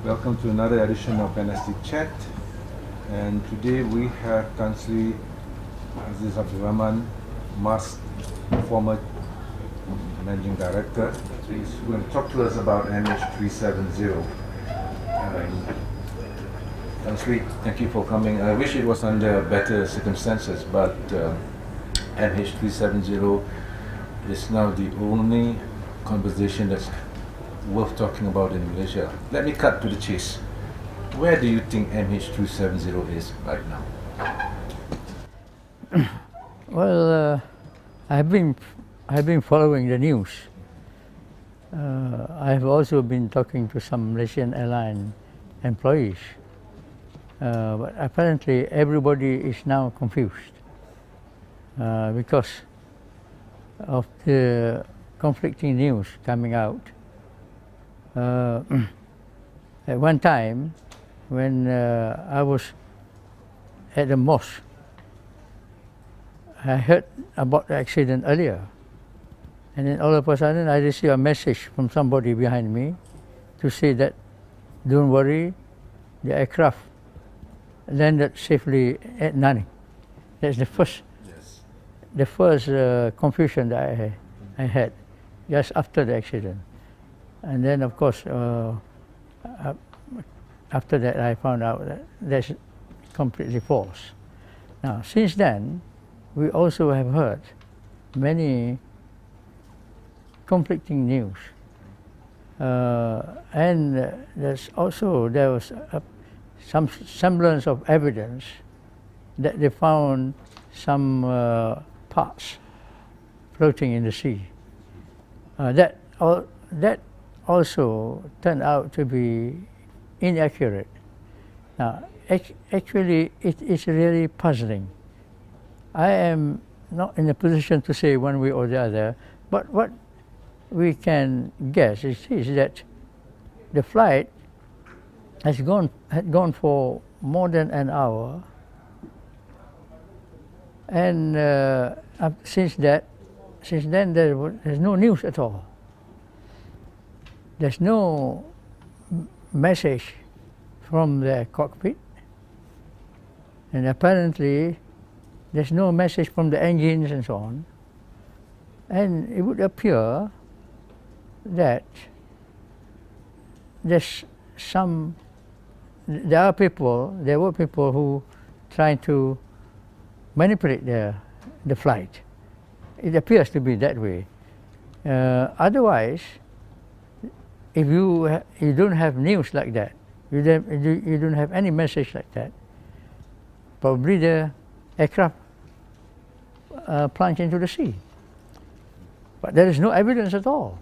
Welcome to another edition of NST Chat. And today we have Kansri Aziz Rahman, former Managing Director. So he's going to talk to us about MH370. Kansri, thank you for coming. I wish it was under better circumstances, but MH370 is now the only conversation that's worth talking about in Malaysia. Let me cut to the chase. Where do you think MH370 is right now? Well, I've been following the news. I've also been talking to some Malaysian airline employees. But apparently everybody is now confused because of the conflicting news coming out. At one time, when I was at the mosque, I heard about the accident earlier. And then all of a sudden, I received a message from somebody behind me to say that, don't worry, the aircraft landed safely at Nani. That's the first, confusion that I had just after the accident. And then, of course, after that, I found out that that's completely false. Now, since then, we also have heard many conflicting news. And there was some semblance of evidence that they found some parts floating in the sea. That also turned out to be inaccurate. Now, actually, it is really puzzling. I am not in a position to say one way or the other, but what we can guess is that the flight had gone for more than an hour, and since then there's no news at all. There's no message from the cockpit, and apparently there's no message from the engines and so on. And it would appear that there were people who trying to manipulate the flight. It appears to be that way. Otherwise, if you don't have news like that, you don't have any message like that, probably the aircraft plunged into the sea. But there is no evidence at all.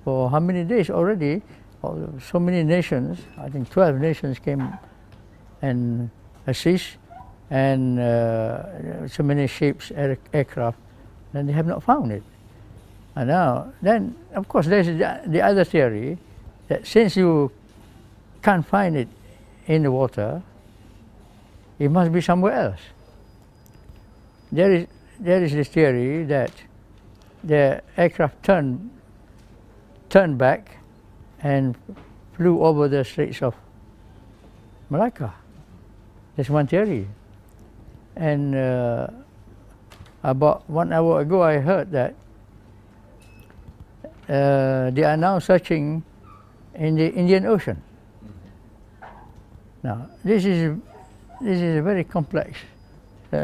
For how many days already, so many nations, I think 12 nations came and assist, and so many ships, aircraft, and they have not found it. And now, then, of course, there's the other theory that since you can't find it in the water, it must be somewhere else. There is this theory that the aircraft turned back and flew over the Straits of Malacca. That's one theory. And about 1 hour ago, I heard that they are now searching in the Indian Ocean. Now, this is a very complex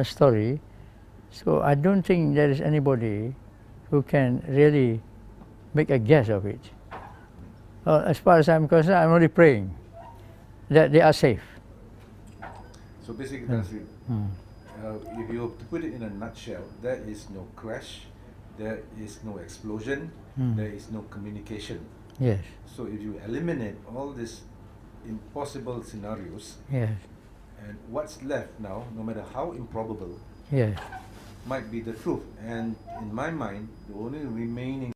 story, so I don't think there is anybody who can really make a guess of it. As far as I'm concerned, I'm only praying that they are safe. So basically, if you have to put it in a nutshell, there is no crash, there is no explosion, there is no communication. Yes. So if you eliminate all these impossible scenarios, Yes. and what's left now, no matter how improbable, Yes. might be the truth. And in my mind, the only remaining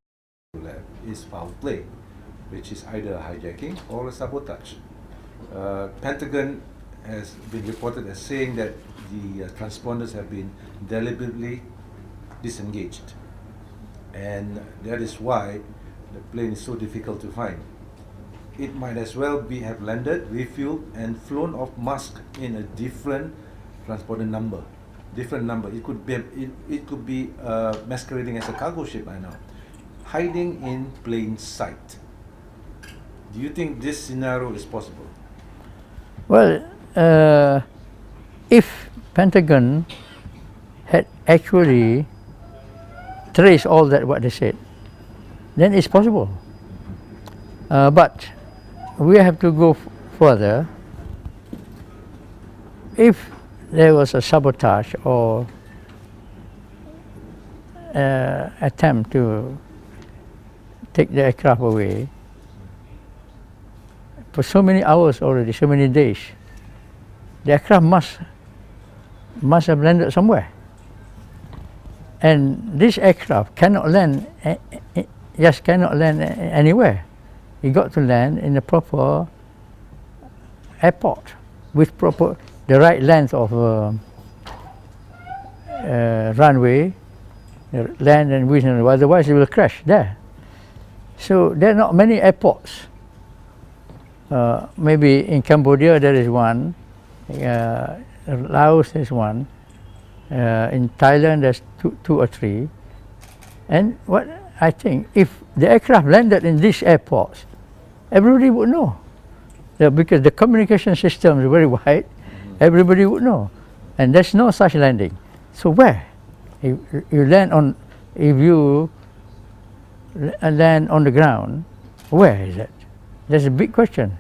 left is foul play, which is either hijacking or a sabotage. Pentagon has been reported as saying that the transponders have been deliberately disengaged, and that is why the plane is so difficult to find. it might as well have landed, refueled, and flown off mask in a different transponder number. Different number. It could be masquerading as a cargo ship by now, hiding in plain sight. Do you think this scenario is possible? Well, if Pentagon had actually traced all that what they said, then it's possible. But we have to go further. If there was a sabotage or attempt to take the aircraft away for so many hours already, so many days, the aircraft must have landed somewhere. And this aircraft cannot land, just cannot land anywhere. It got to land in the proper airport with the right length of runway, land and width, otherwise it will crash there. So there are not many airports. Maybe in Cambodia there is one, Laos there's one, in Thailand there's two or three. And what I think, if the aircraft landed in these airports, everybody would know. Because the communication system is very wide, everybody would know. And there's no such landing. So where? If you land on the ground, where is it? That's a big question.